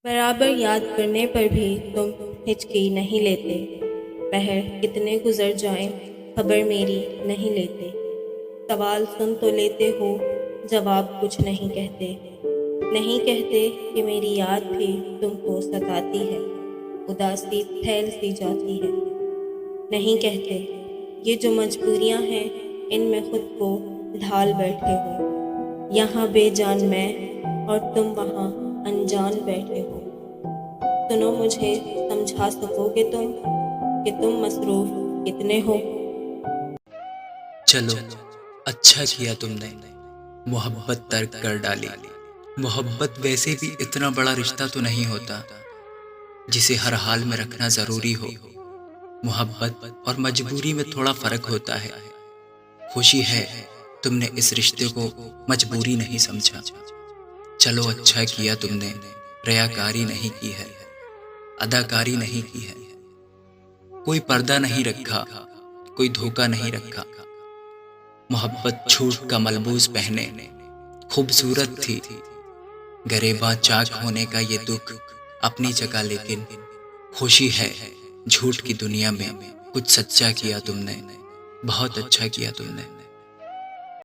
बराबर याद करने पर भी तुम हिचकी नहीं लेते। पहर कितने गुजर जाएं, खबर मेरी नहीं लेते। सवाल सुन तो लेते हो, जवाब कुछ नहीं कहते। नहीं कहते कि मेरी याद भी तुमको सताती है, उदासी फैल सी जाती है। नहीं कहते ये जो मजबूरियां हैं, इनमें खुद को ढाल बैठे हो। यहाँ बेजान मैं और तुम वहाँ अनजान बैठे हो। सुनो, मुझे समझा सकोगे तुम कि तुम मसरूफ कितने हो। चलो, अच्छा किया तुमने मोहब्बत तर्क कर डाली। मोहब्बत वैसे भी इतना बड़ा रिश्ता तो नहीं होता जिसे हर हाल में रखना जरूरी हो। मोहब्बत और मजबूरी में थोड़ा फर्क होता है। खुशी है तुमने इस रिश्ते को मजबूरी नहीं समझा। चलो, अच्छा किया तुमने रियाकारी नहीं की है, अदाकारी नहीं की है। कोई पर्दा नहीं रखा, कोई धोखा नहीं रखा। मोहब्बत झूठ का मलबूस पहने खूबसूरत थी। गरेबा चाक होने का ये दुख अपनी जगह, लेकिन खुशी है झूठ की दुनिया में कुछ सच्चा किया तुमने। बहुत अच्छा किया तुमने।